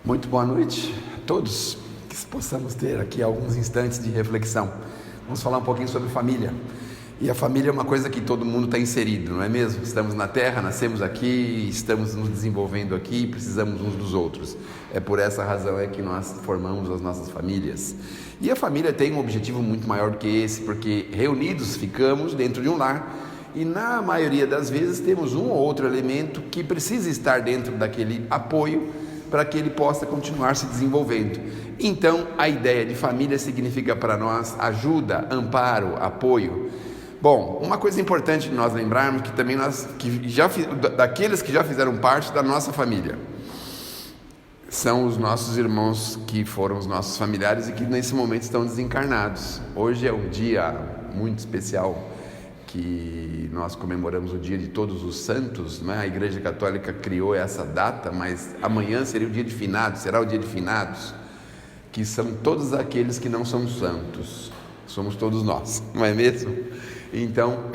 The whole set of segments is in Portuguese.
Muito boa noite a todos, que possamos ter aqui alguns instantes de reflexão. Vamos falar um pouquinho sobre família. E a família é uma coisa que todo mundo está inserido, não é mesmo? Estamos na Terra, nascemos aqui, estamos nos desenvolvendo aqui, precisamos uns dos outros. É por essa razão que nós formamos as nossas famílias. E a família tem um objetivo muito maior do que esse, porque reunidos ficamos dentro de um lar e na maioria das vezes temos um ou outro elemento que precisa estar dentro daquele apoio para que ele possa continuar se desenvolvendo. Então, a ideia de família significa para nós ajuda, amparo, apoio. Bom, uma coisa importante de nós lembrarmos que também daqueles que já fizeram parte da nossa família, são os nossos irmãos que foram os nossos familiares e que nesse momento estão desencarnados. Hoje é um dia muito especial que nós comemoramos o dia de Todos os Santos, né? A Igreja Católica criou essa data, mas amanhã seria o dia de finados, será o dia de finados, que são todos aqueles que não são santos, somos todos nós, não é mesmo? Então,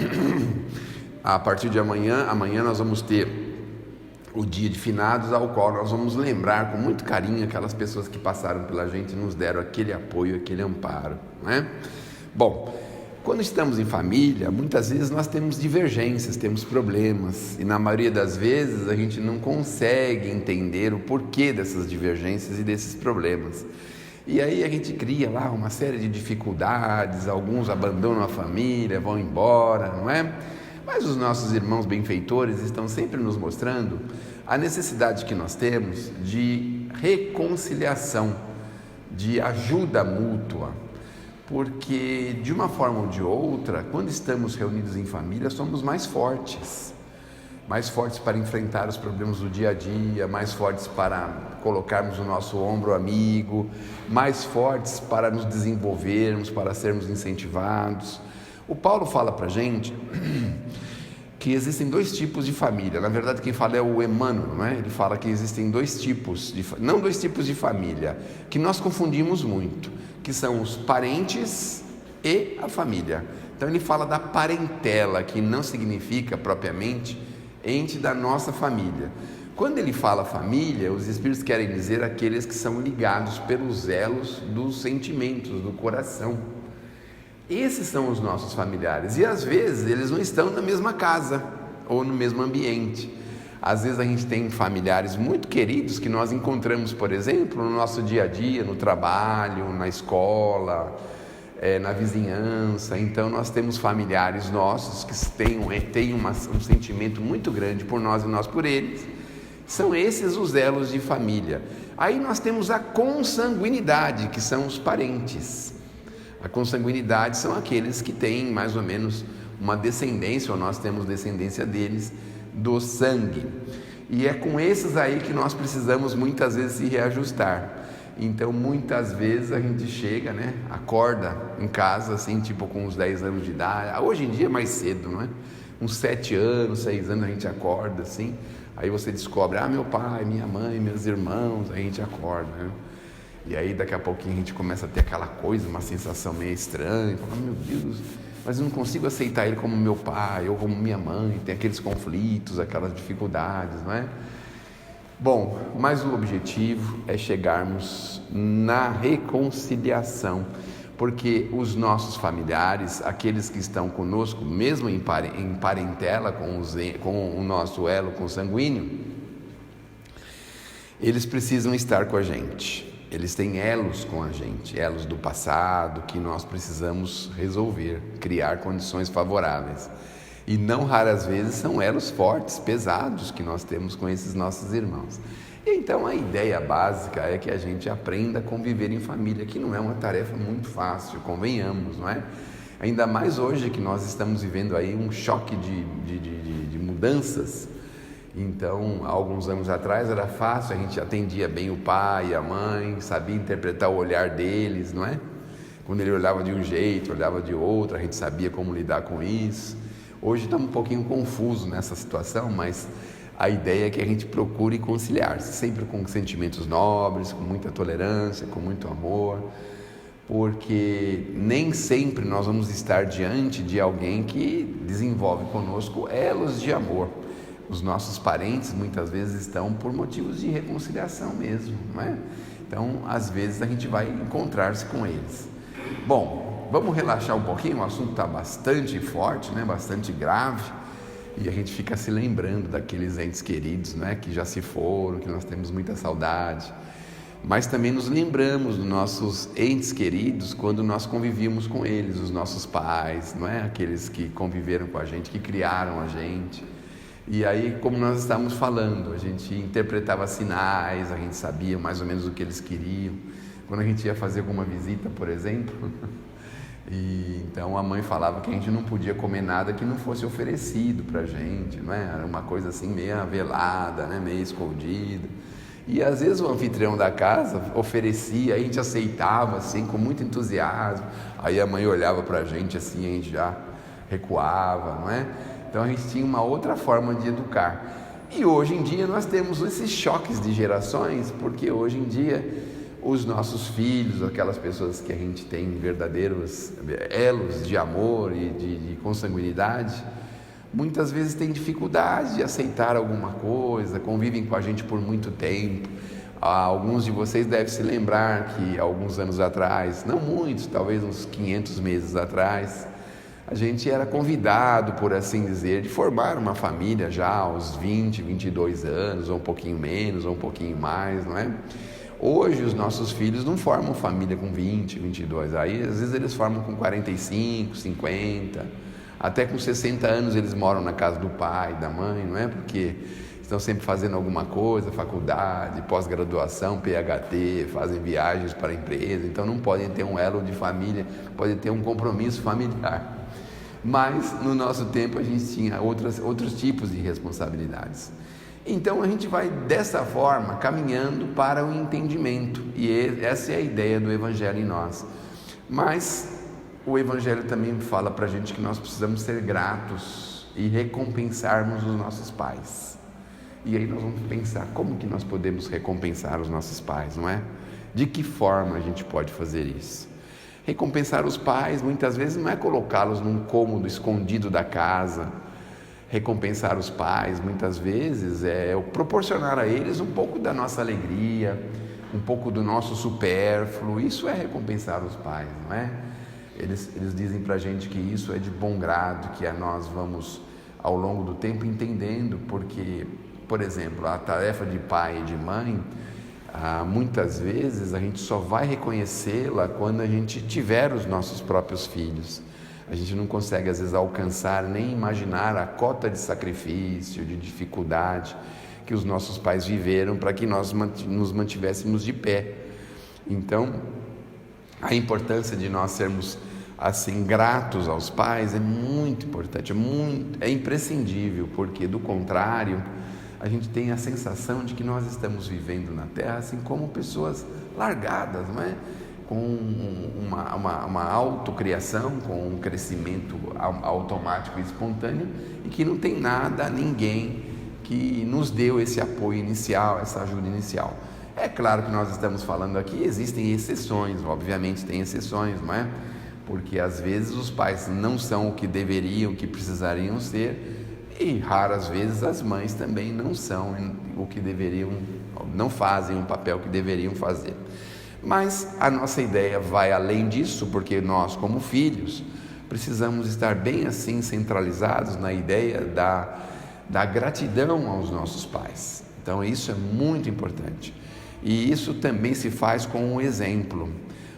a partir de amanhã nós vamos ter o dia de finados, ao qual nós vamos lembrar com muito carinho aquelas pessoas que passaram pela gente e nos deram aquele apoio, aquele amparo, não é? Bom, quando estamos em família, muitas vezes nós temos divergências, temos problemas, e na maioria das vezes a gente não consegue entender o porquê dessas divergências e desses problemas. E aí a gente cria lá uma série de dificuldades, alguns abandonam a família, vão embora, não é? Mas os nossos irmãos benfeitores estão sempre nos mostrando a necessidade que nós temos de reconciliação, de ajuda mútua, porque de uma forma ou de outra, quando estamos reunidos em família, somos mais fortes para enfrentar os problemas do dia a dia, mais fortes para colocarmos o nosso ombro amigo, mais fortes para nos desenvolvermos, para sermos incentivados. O Paulo fala para a gente que existem dois tipos de família. Na verdade, quem fala é o Emmanuel, não é? Ele fala que existem dois tipos de família, que nós confundimos muito, que são os parentes e a família. Então ele fala da parentela, que não significa propriamente ente da nossa família. Quando ele fala família, os espíritos querem dizer aqueles que são ligados pelos elos dos sentimentos, do coração. Esses são os nossos familiares, e às vezes eles não estão na mesma casa ou no mesmo ambiente. Às vezes a gente tem familiares muito queridos que nós encontramos, por exemplo, no nosso dia a dia, no trabalho, na escola, na vizinhança. Então nós temos familiares nossos que têm um sentimento muito grande por nós e nós por eles. São esses os elos de família. Aí nós temos a consanguinidade, que são os parentes. A consanguinidade são aqueles que têm mais ou menos uma descendência, ou nós temos descendência deles, do sangue. E é com esses aí que nós precisamos muitas vezes se reajustar. Então muitas vezes a gente chega, né, acorda em casa assim, tipo com uns 10 anos de idade, hoje em dia é mais cedo, não é? Uns 7 anos, 6 anos a gente acorda assim, aí você descobre, meu pai, minha mãe, meus irmãos, a gente acorda, né? E aí daqui a pouquinho a gente começa a ter aquela coisa, uma sensação meio estranha, fala, meu Deus, mas eu não consigo aceitar ele como meu pai ou como minha mãe, tem aqueles conflitos, aquelas dificuldades, não é? Bom, mas o objetivo é chegarmos na reconciliação, porque os nossos familiares, aqueles que estão conosco, mesmo em parentela com o nosso elo consanguíneo, eles precisam estar com a gente. Eles têm elos com a gente, elos do passado que nós precisamos resolver, criar condições favoráveis. E não raras vezes são elos fortes, pesados que nós temos com esses nossos irmãos. E então a ideia básica é que a gente aprenda a conviver em família, que não é uma tarefa muito fácil, convenhamos, não é? Ainda mais hoje que nós estamos vivendo aí um choque de mudanças. Então, há alguns anos atrás era fácil, a gente atendia bem o pai e a mãe, sabia interpretar o olhar deles, não é? Quando ele olhava de um jeito, olhava de outro, a gente sabia como lidar com isso. Hoje está um pouquinho confuso nessa situação, mas a ideia é que a gente procure conciliar-se, sempre com sentimentos nobres, com muita tolerância, com muito amor, porque nem sempre nós vamos estar diante de alguém que desenvolve conosco elos de amor. Os nossos parentes muitas vezes estão por motivos de reconciliação mesmo, não é? Então, às vezes a gente vai encontrar-se com eles. Bom, vamos relaxar um pouquinho, o assunto está bastante forte, né? Bastante grave, e a gente fica se lembrando daqueles entes queridos, né? Que já se foram, que nós temos muita saudade. Mas também nos lembramos dos nossos entes queridos quando nós convivíamos com eles, os nossos pais, não é? Aqueles que conviveram com a gente, que criaram a gente. E aí, como nós estávamos falando, a gente interpretava sinais, a gente sabia mais ou menos o que eles queriam. Quando a gente ia fazer alguma visita, por exemplo, e então a mãe falava que a gente não podia comer nada que não fosse oferecido para a gente, não é? Era uma coisa assim meio velada, né? Meio escondida. E às vezes o anfitrião da casa oferecia, a gente aceitava assim com muito entusiasmo. Aí a mãe olhava para a gente assim, a gente já recuava, não é? Então a gente tinha uma outra forma de educar. E hoje em dia nós temos esses choques de gerações, porque hoje em dia os nossos filhos, aquelas pessoas que a gente tem verdadeiros elos de amor e de consanguinidade, muitas vezes têm dificuldade de aceitar alguma coisa, convivem com a gente por muito tempo. Alguns de vocês devem se lembrar que alguns anos atrás, não muitos, talvez uns 500 meses atrás, a gente era convidado, por assim dizer, de formar uma família já aos 20, 22 anos, ou um pouquinho menos, ou um pouquinho mais, não é? Hoje os nossos filhos não formam família com 20, 22, aí às vezes eles formam com 45, 50... Até com 60 anos eles moram na casa do pai, da mãe, não é? Porque estão sempre fazendo alguma coisa, faculdade, pós-graduação, PhD, fazem viagens para a empresa, então não podem ter um elo de família, podem ter um compromisso familiar. Mas no nosso tempo a gente tinha outros tipos de responsabilidades. Então a gente vai dessa forma caminhando para o entendimento, e essa é a ideia do Evangelho em nós. Mas o Evangelho também fala para a gente que nós precisamos ser gratos e recompensarmos os nossos pais. E aí nós vamos pensar, como que nós podemos recompensar os nossos pais, não é? De que forma a gente pode fazer isso? Recompensar os pais, muitas vezes, não é colocá-los num cômodo escondido da casa. Recompensar os pais, muitas vezes, é proporcionar a eles um pouco da nossa alegria, um pouco do nosso supérfluo. Isso é recompensar os pais, não é? Eles dizem para a gente que isso é de bom grado, que nós vamos, ao longo do tempo, entendendo, porque, por exemplo, a tarefa de pai e de mãe, muitas vezes a gente só vai reconhecê-la quando a gente tiver os nossos próprios filhos. A gente não consegue, às vezes, alcançar nem imaginar a cota de sacrifício, de dificuldade que os nossos pais viveram para que nós nos mantivéssemos de pé. Então, a importância de nós sermos assim gratos aos pais é muito importante, é imprescindível, porque do contrário a gente tem a sensação de que nós estamos vivendo na Terra assim como pessoas largadas, não é? Com uma autocriação, com um crescimento automático e espontâneo, e que não tem nada, ninguém que nos deu esse apoio inicial, essa ajuda inicial. É claro que nós estamos falando aqui, existem exceções, obviamente tem exceções, não é? Porque às vezes os pais não são o que deveriam, o que precisariam ser, e raras vezes as mães também não são o que deveriam, não fazem o papel que deveriam fazer. Mas a nossa ideia vai além disso, porque nós, como filhos, precisamos estar bem assim centralizados na ideia da gratidão aos nossos pais. Então isso é muito importante. E isso também se faz com um exemplo,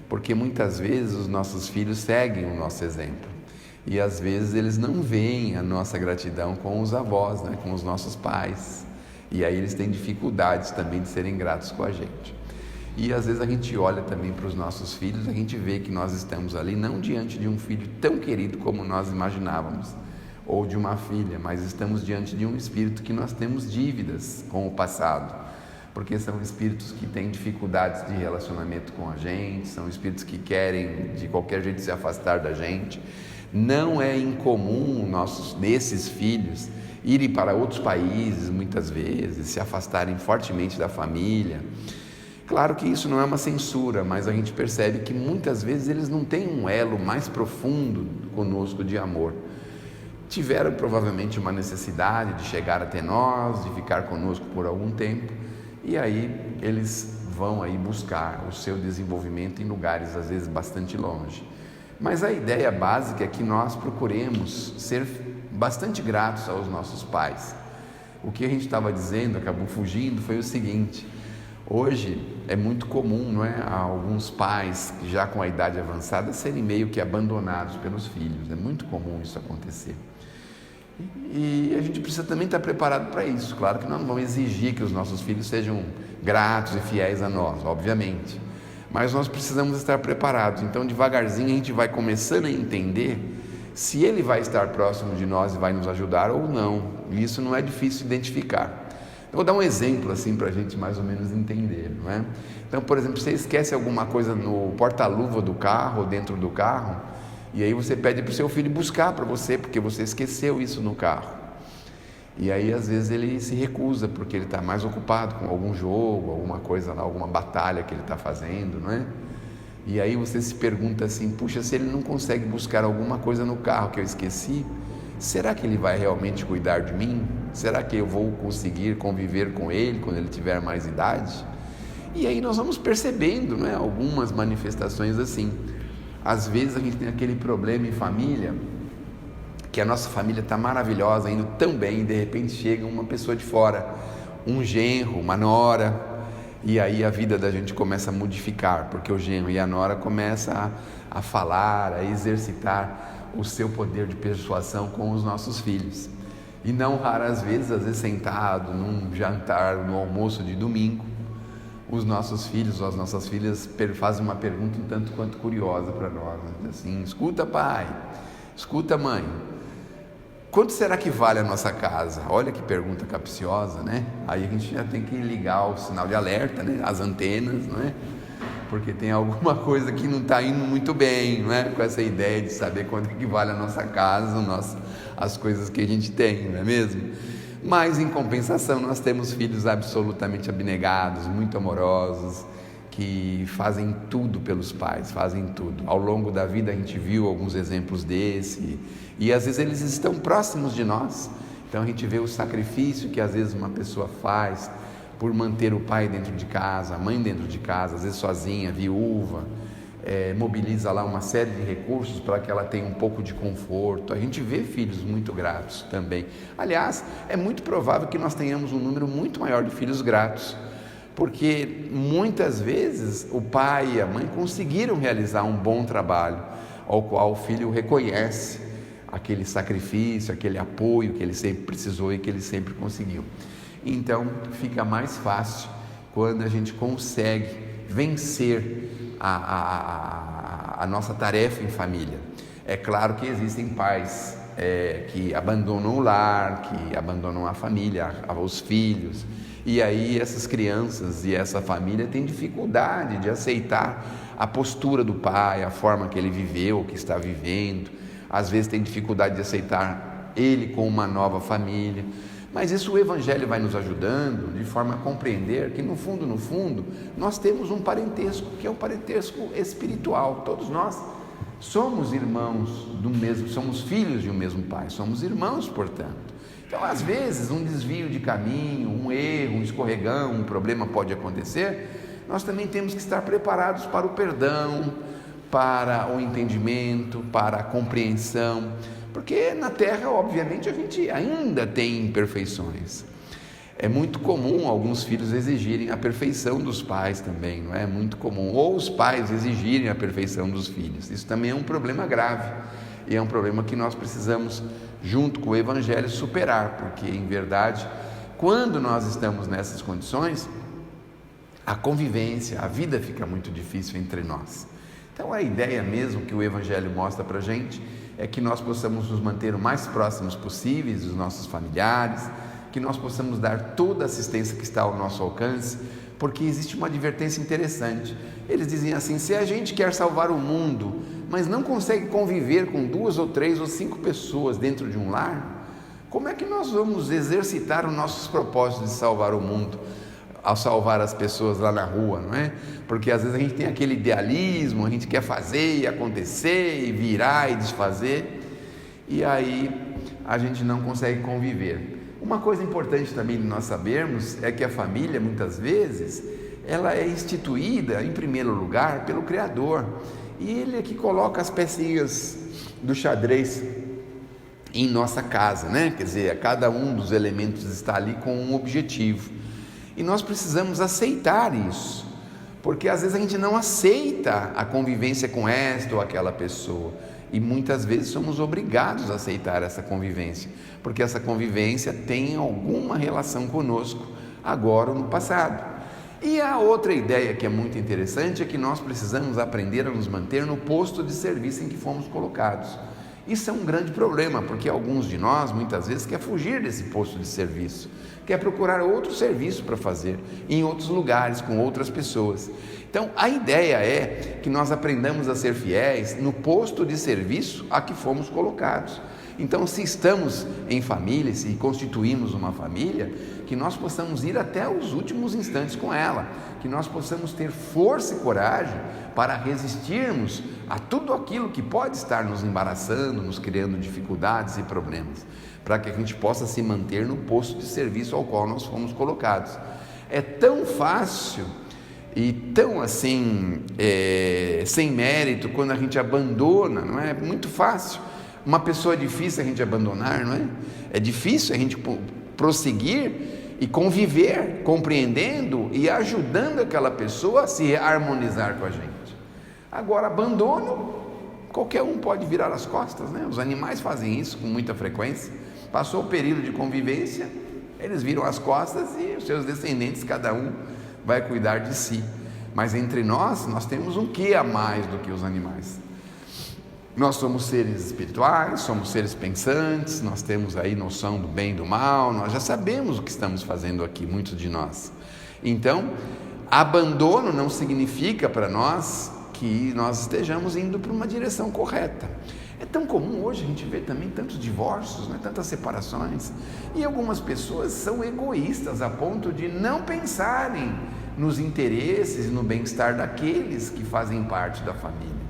porque muitas vezes os nossos filhos seguem o nosso exemplo. E às vezes eles não veem a nossa gratidão com os avós, né, com os nossos pais. E aí eles têm dificuldades também de serem gratos com a gente. E às vezes a gente olha também para os nossos filhos, a gente vê que nós estamos ali não diante de um filho tão querido como nós imaginávamos, ou de uma filha, mas estamos diante de um espírito que nós temos dívidas com o passado, porque são espíritos que têm dificuldades de relacionamento com a gente, são espíritos que querem de qualquer jeito se afastar da gente. Não é incomum desses filhos irem para outros países muitas vezes, se afastarem fortemente da família. Claro que isso não é uma censura, mas a gente percebe que muitas vezes eles não têm um elo mais profundo conosco de amor. tiveram provavelmente uma necessidade de chegar até nós, de ficar conosco por algum tempo, e aí eles vão aí buscar o seu desenvolvimento em lugares às vezes bastante longe. Mas a ideia básica é que nós procuremos ser bastante gratos aos nossos pais. O que a gente estava dizendo, acabou fugindo, foi o seguinte: hoje é muito comum, não é, alguns pais que já com a idade avançada serem meio que abandonados pelos filhos. É muito comum isso acontecer. E a gente precisa também estar preparado para isso. Claro que nós não vamos exigir que os nossos filhos sejam gratos e fiéis a nós, obviamente, mas nós precisamos estar preparados. Então, devagarzinho, a gente vai começando a entender se ele vai estar próximo de nós e vai nos ajudar ou não. E isso não é difícil identificar. Eu vou dar um exemplo assim para a gente mais ou menos entender, não é? Então, por exemplo, você esquece alguma coisa no porta-luva do carro, dentro do carro, e aí você pede para o seu filho buscar para você, porque você esqueceu isso no carro. E aí às vezes ele se recusa, porque ele está mais ocupado com algum jogo, alguma coisa lá, alguma batalha que ele está fazendo, não é? E aí você se pergunta assim: puxa, se ele não consegue buscar alguma coisa no carro que eu esqueci, será que ele vai realmente cuidar de mim? Será que eu vou conseguir conviver com ele quando ele tiver mais idade? E aí nós vamos percebendo, não é, algumas manifestações assim. Às vezes a gente tem aquele problema em família, que a nossa família está maravilhosa, indo tão bem, e de repente chega uma pessoa de fora, um genro, uma nora, e aí a vida da gente começa a modificar, porque o genro e a nora começam a falar, a exercitar o seu poder de persuasão com os nossos filhos. E não raras vezes, às vezes sentado num jantar, no almoço de domingo, os nossos filhos ou as nossas filhas fazem uma pergunta um tanto quanto curiosa para nós, né? Assim: escuta pai, escuta mãe, quanto será que vale a nossa casa? Olha que pergunta capciosa, né? Aí a gente já tem que ligar o sinal de alerta, né? As antenas, não é? Porque tem alguma coisa que não está indo muito bem, não é? Com essa ideia de saber quanto que vale a nossa casa, as coisas que a gente tem, não é mesmo? Mas em compensação nós temos filhos absolutamente abnegados, muito amorosos, que fazem tudo pelos pais, fazem tudo. Ao longo da vida a gente viu alguns exemplos desse, e às vezes eles estão próximos de nós. Então a gente vê o sacrifício que às vezes uma pessoa faz por manter o pai dentro de casa, a mãe dentro de casa, às vezes sozinha, viúva, mobiliza lá uma série de recursos para que ela tenha um pouco de conforto. A gente vê filhos muito gratos também. Aliás, é muito provável que nós tenhamos um número muito maior de filhos gratos, porque muitas vezes o pai e a mãe conseguiram realizar um bom trabalho, ao qual o filho reconhece aquele sacrifício, aquele apoio que ele sempre precisou e que ele sempre conseguiu. Então fica mais fácil quando a gente consegue vencer a nossa tarefa em família. É claro que existem pais que abandonam o lar, que abandonam a família, os filhos, e aí essas crianças e essa família têm dificuldade de aceitar a postura do pai, a forma que ele viveu, que está vivendo. Às vezes tem dificuldade de aceitar ele com uma nova família. Mas isso o Evangelho vai nos ajudando de forma a compreender que no fundo, nós temos um parentesco, que é um parentesco espiritual. Todos nós somos irmãos do mesmo, somos filhos de um mesmo pai, somos irmãos, portanto. Então, às vezes, um desvio de caminho, um erro, um escorregão, um problema pode acontecer. Nós também temos que estar preparados para o perdão, para o entendimento, para a compreensão, porque na Terra, obviamente, a gente ainda tem imperfeições. É muito comum alguns filhos exigirem a perfeição dos pais também, não é? Muito comum, ou os pais exigirem a perfeição dos filhos. Isso também é um problema grave, e é um problema que nós precisamos, junto com o Evangelho, superar, porque, em verdade, quando nós estamos nessas condições, a convivência, a vida fica muito difícil entre nós. Então, a ideia mesmo que o Evangelho mostra para a gente é que nós possamos nos manter o mais próximos possíveis dos nossos familiares, que nós possamos dar toda a assistência que está ao nosso alcance, porque existe uma advertência interessante. Eles dizem assim: se a gente quer salvar o mundo, mas não consegue conviver com 2 ou 3 ou 5 pessoas dentro de um lar, como é que nós vamos exercitar os nossos propósitos de salvar o mundo, ao salvar as pessoas lá na rua, não é? Porque às vezes a gente tem aquele idealismo, a gente quer fazer e acontecer, e virar e desfazer, e aí a gente não consegue conviver. Uma coisa importante também de nós sabermos é que a família, muitas vezes, ela é instituída, em primeiro lugar, pelo Criador. E Ele é que coloca as pecinhas do xadrez em nossa casa, né? Quer dizer, cada um dos elementos está ali com um objetivo. E nós precisamos aceitar isso, porque às vezes a gente não aceita a convivência com esta ou aquela pessoa. E muitas vezes somos obrigados a aceitar essa convivência, porque essa convivência tem alguma relação conosco, agora ou no passado. E a outra ideia que é muito interessante é que nós precisamos aprender a nos manter no posto de serviço em que fomos colocados. Isso é um grande problema, porque alguns de nós muitas vezes quer fugir desse posto de serviço, quer procurar outro serviço para fazer, em outros lugares, com outras pessoas. Então a ideia é que nós aprendamos a ser fiéis no posto de serviço a que fomos colocados. Então, se estamos em família, se constituímos uma família, que nós possamos ir até os últimos instantes com ela, que nós possamos ter força e coragem para resistirmos a tudo aquilo que pode estar nos embaraçando, nos criando dificuldades e problemas, para que a gente possa se manter no posto de serviço ao qual nós fomos colocados. É tão fácil e tão assim, sem mérito, quando a gente abandona, não é? Muito fácil. Uma pessoa é difícil a gente abandonar, não é? É difícil a gente prosseguir e conviver, compreendendo e ajudando aquela pessoa a se harmonizar com a gente. Agora, abandono, qualquer um pode virar as costas, né? Os animais fazem isso com muita frequência. Passou o período de convivência, eles viram as costas e os seus descendentes, cada um vai cuidar de si. Mas entre nós temos um quê a mais do que os animais. Nós somos seres espirituais, somos seres pensantes, nós temos aí noção do bem e do mal, nós já sabemos o que estamos fazendo aqui, muitos de nós. Então, abandono não significa para nós que nós estejamos indo para uma direção correta. É tão comum hoje a gente ver também tantos divórcios, né, tantas separações, e algumas pessoas são egoístas a ponto de não pensarem nos interesses e no bem-estar daqueles que fazem parte da família.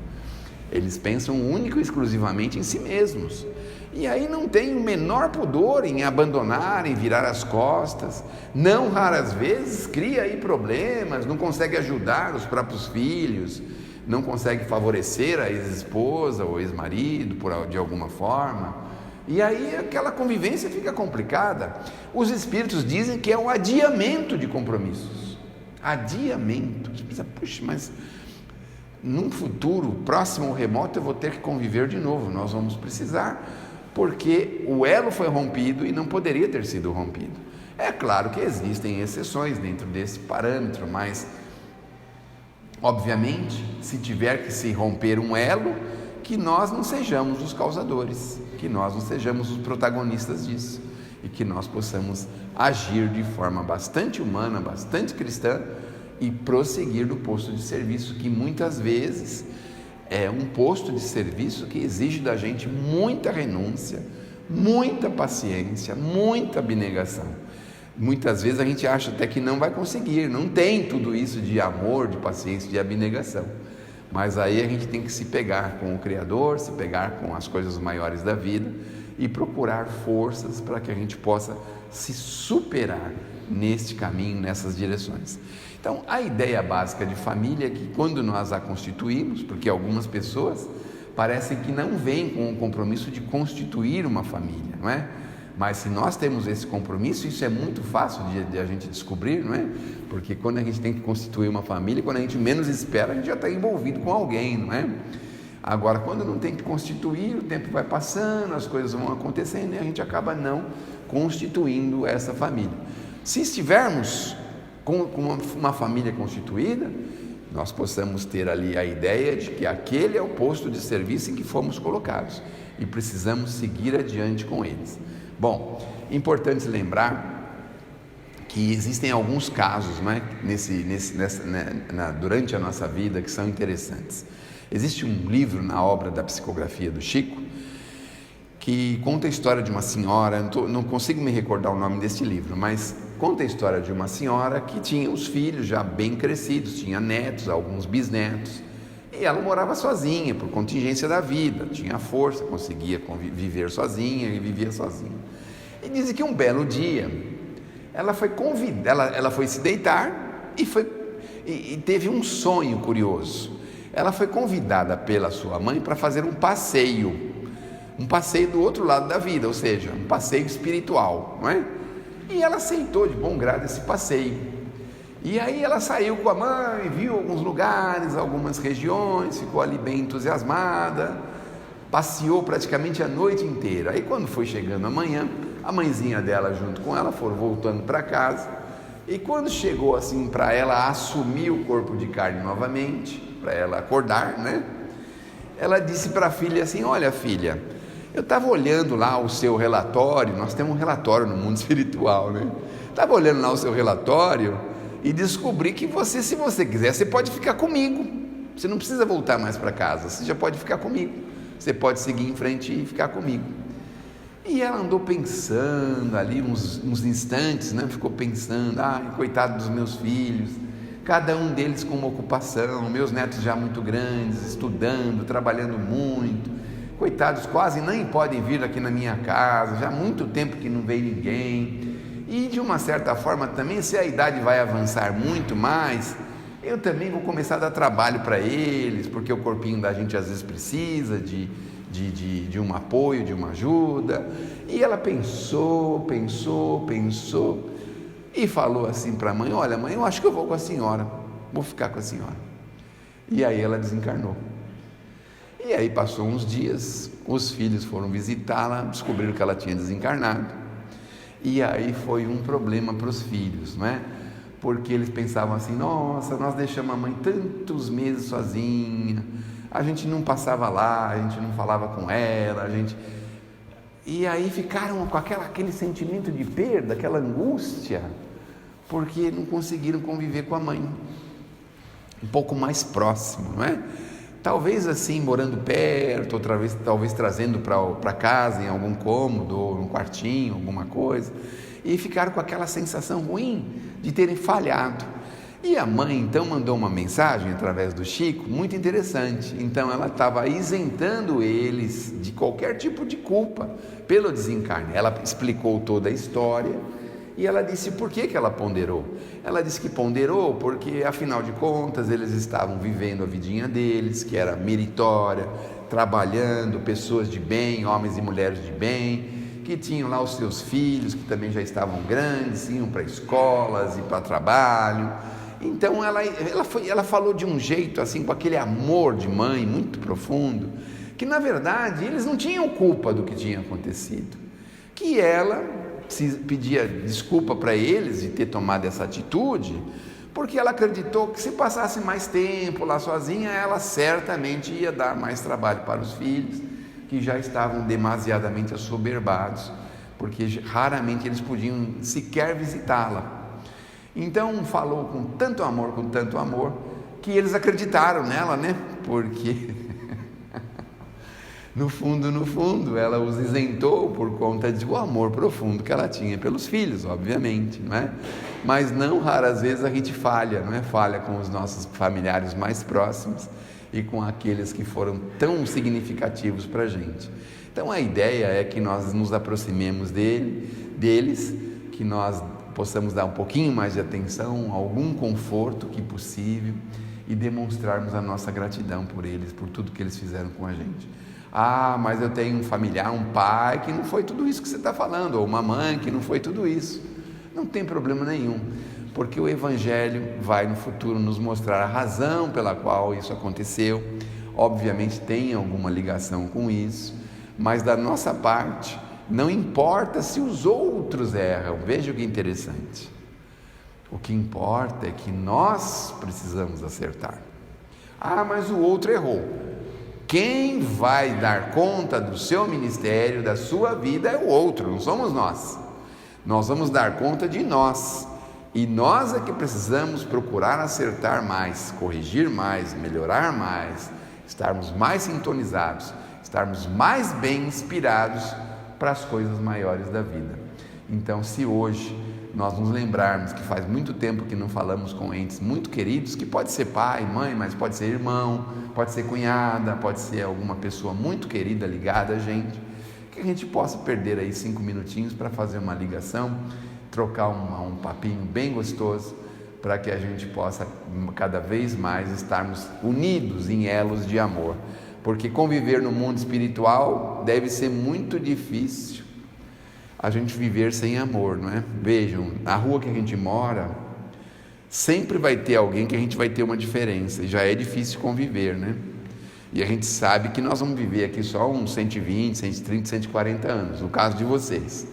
Eles pensam único e exclusivamente em si mesmos, e aí não tem o menor pudor em abandonar, em virar as costas. Não raras vezes cria aí problemas, não consegue ajudar os próprios filhos, não consegue favorecer a ex-esposa ou ex-marido de alguma forma, e aí aquela convivência fica complicada. Os espíritos dizem que é um adiamento de compromissos. Adiamento. Você pensa, puxa, mas num futuro próximo ou remoto eu vou ter que conviver de novo. Nós vamos precisar, porque o elo foi rompido e não poderia ter sido rompido. É claro que existem exceções dentro desse parâmetro, mas obviamente, se tiver que se romper um elo, que nós não sejamos os causadores, que nós não sejamos os protagonistas disso, e que nós possamos agir de forma bastante humana, bastante cristã, e prosseguir do posto de serviço, que muitas vezes é um posto de serviço que exige da gente muita renúncia, muita paciência, muita abnegação. Muitas vezes a gente acha até que não vai conseguir, não tem tudo isso de amor, de paciência, de abnegação, mas aí a gente tem que se pegar com o Criador, se pegar com as coisas maiores da vida e procurar forças para que a gente possa se superar neste caminho, nessas direções. Então, a ideia básica de família é que quando nós a constituímos, porque algumas pessoas parecem que não vêm com o compromisso de constituir uma família, não é? Mas se nós temos esse compromisso, isso é muito fácil de a gente descobrir, não é? Porque quando a gente tem que constituir uma família, quando a gente menos espera, a gente já está envolvido com alguém, não é? Agora, quando não tem que constituir, o tempo vai passando, as coisas vão acontecendo e a gente acaba não constituindo essa família. Se estivermos com uma família constituída, nós possamos ter ali a ideia de que aquele é o posto de serviço em que fomos colocados e precisamos seguir adiante com eles. Bom, importante lembrar que existem alguns casos, não é? Durante a nossa vida, que são interessantes. Existe um livro na obra da psicografia do Chico que conta a história de uma senhora, não consigo me recordar o nome deste livro, mas conta a história de uma senhora que tinha os filhos já bem crescidos, tinha netos, alguns bisnetos, E ela morava sozinha, por contingência da vida, tinha força, conseguia viver sozinha e vivia sozinha. E dizem que um belo dia, ela foi convidada, ela foi se deitar e teve um sonho curioso. Ela foi convidada pela sua mãe para fazer um passeio do outro lado da vida, ou seja, um passeio espiritual, não é? E ela aceitou de bom grado esse passeio. E aí ela saiu com a mãe, viu alguns lugares, algumas regiões, ficou ali bem entusiasmada, passeou praticamente a noite inteira. Aí quando foi chegando a manhã, a mãezinha dela junto com ela foram voltando para casa, e quando chegou assim para ela assumir o corpo de carne novamente, para ela acordar, né? Ela disse para a filha assim: olha, filha, eu estava olhando lá o seu relatório, nós temos um relatório no mundo espiritual, né? Estava olhando lá o seu relatório e descobri que você, se você quiser, você pode ficar comigo. Você não precisa voltar mais para casa, você já pode ficar comigo. Você pode seguir em frente e ficar comigo. E ela andou pensando ali uns instantes, né? Ficou pensando: ai, coitado dos meus filhos, cada um deles com uma ocupação, meus netos já muito grandes, estudando, trabalhando muito, coitados, quase nem podem vir aqui na minha casa, já há muito tempo que não veio ninguém. E de uma certa forma também, se a idade vai avançar muito mais, eu também vou começar a dar trabalho para eles, porque o corpinho da gente às vezes precisa de um apoio, de uma ajuda. E ela pensou e falou assim para a mãe: olha, mãe, eu acho que eu vou com a senhora, vou ficar com a senhora. E aí ela desencarnou. E aí passou uns dias, os filhos foram visitá-la, descobriram que ela tinha desencarnado. E aí foi um problema para os filhos, não é? Porque eles pensavam assim: nossa, nós deixamos a mãe tantos meses sozinha, a gente não passava lá, a gente não falava com ela, E aí ficaram com aquele sentimento de perda, aquela angústia, porque não conseguiram conviver com a mãe, um pouco mais próximo, não é? Talvez assim, morando perto, outra vez, talvez trazendo para casa em algum cômodo, ou num quartinho, alguma coisa, e ficaram com aquela sensação ruim de terem falhado. E a mãe então mandou uma mensagem através do Chico, muito interessante. Então ela estava isentando eles de qualquer tipo de culpa pelo desencarne. Ela explicou toda a história. E ela disse por que ela ponderou. Ela disse que ponderou porque, afinal de contas, eles estavam vivendo a vidinha deles, que era meritória, trabalhando, pessoas de bem, homens e mulheres de bem, que tinham lá os seus filhos, que também já estavam grandes, iam para escolas e para trabalho. Então ela falou de um jeito assim, com aquele amor de mãe muito profundo, que na verdade eles não tinham culpa do que tinha acontecido, que ela pedia desculpa para eles de ter tomado essa atitude, porque ela acreditou que se passasse mais tempo lá sozinha, ela certamente ia dar mais trabalho para os filhos, que já estavam demasiadamente assoberbados, porque raramente eles podiam sequer visitá-la. Então falou com tanto amor, que eles acreditaram nela, né? Porque no fundo, ela os isentou por conta do amor profundo que ela tinha pelos filhos, obviamente, não é? Mas não raras vezes a gente falha, não é? Falha com os nossos familiares mais próximos e com aqueles que foram tão significativos para a gente. Então a ideia é que nós nos aproximemos deles, que nós possamos dar um pouquinho mais de atenção, algum conforto que possível, e demonstrarmos a nossa gratidão por eles, por tudo que eles fizeram com a gente. Ah, mas eu tenho um familiar, um pai que não foi tudo isso que você está falando, ou uma mãe que não foi tudo isso. Não tem problema nenhum, porque o Evangelho vai no futuro nos mostrar a razão pela qual isso aconteceu. Obviamente tem alguma ligação com isso, mas da nossa parte, não importa se os outros erram. Veja que interessante. O que importa é que nós precisamos acertar. Ah, mas o outro errou. Quem vai dar conta do seu ministério, da sua vida, é o outro, não somos nós. Nós vamos dar conta de nós. E nós é que precisamos procurar acertar mais, corrigir mais, melhorar mais, estarmos mais sintonizados, estarmos mais bem inspirados para as coisas maiores da vida. Então, se hoje nós nos lembrarmos que faz muito tempo que não falamos com entes muito queridos, que pode ser pai, mãe, mas pode ser irmão, pode ser cunhada, pode ser alguma pessoa muito querida ligada a gente, que a gente possa perder aí 5 minutinhos para fazer uma ligação, trocar um papinho bem gostoso, para que a gente possa cada vez mais estarmos unidos em elos de amor, porque conviver no mundo espiritual deve ser muito difícil, a gente viver sem amor, não é? Vejam, na rua que a gente mora, sempre vai ter alguém que a gente vai ter uma diferença, e já é difícil conviver, né? E a gente sabe que nós vamos viver aqui só uns 120, 130, 140 anos, no caso de vocês.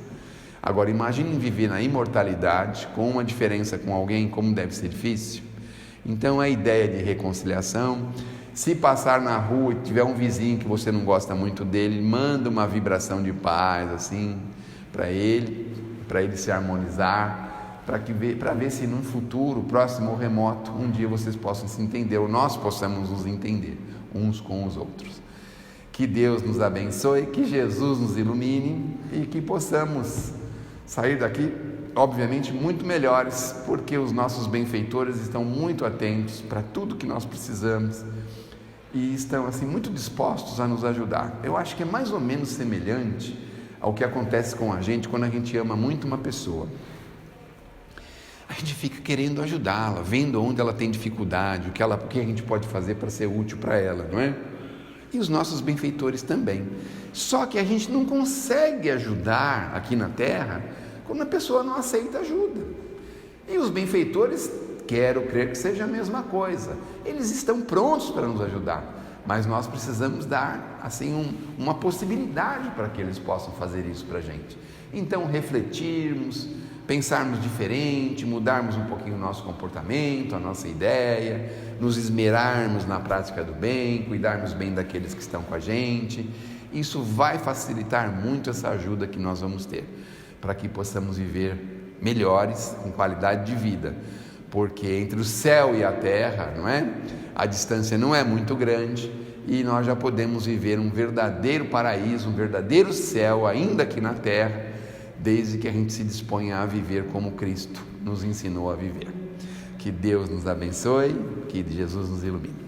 Agora imaginem viver na imortalidade, com uma diferença com alguém, como deve ser difícil. Então a ideia de reconciliação, se passar na rua e tiver um vizinho que você não gosta muito dele, manda uma vibração de paz, assim, para ele se harmonizar, para ver se num futuro, próximo ou remoto, um dia vocês possam se entender, ou nós possamos nos entender uns com os outros. Que Deus nos abençoe, que Jesus nos ilumine e que possamos sair daqui, obviamente, muito melhores, porque os nossos benfeitores estão muito atentos para tudo que nós precisamos e estão assim muito dispostos a nos ajudar. Eu acho que é mais ou menos semelhante ao que acontece com a gente quando a gente ama muito uma pessoa. A gente fica querendo ajudá-la, vendo onde ela tem dificuldade, o que a gente pode fazer para ser útil para ela, não é? E os nossos benfeitores também. Só que a gente não consegue ajudar aqui na Terra quando a pessoa não aceita ajuda. E os benfeitores, quero crer que seja a mesma coisa. Eles estão prontos para nos ajudar, mas nós precisamos dar assim uma possibilidade para que eles possam fazer isso para a gente. Então refletirmos, pensarmos diferente, mudarmos um pouquinho o nosso comportamento, a nossa ideia, nos esmerarmos na prática do bem, cuidarmos bem daqueles que estão com a gente. Isso vai facilitar muito essa ajuda que nós vamos ter, para que possamos viver melhores, com qualidade de vida, porque entre o céu e a terra, não é? A distância não é muito grande e nós já podemos viver um verdadeiro paraíso, um verdadeiro céu ainda aqui na terra, desde que a gente se disponha a viver como Cristo nos ensinou a viver. Que Deus nos abençoe, que Jesus nos ilumine.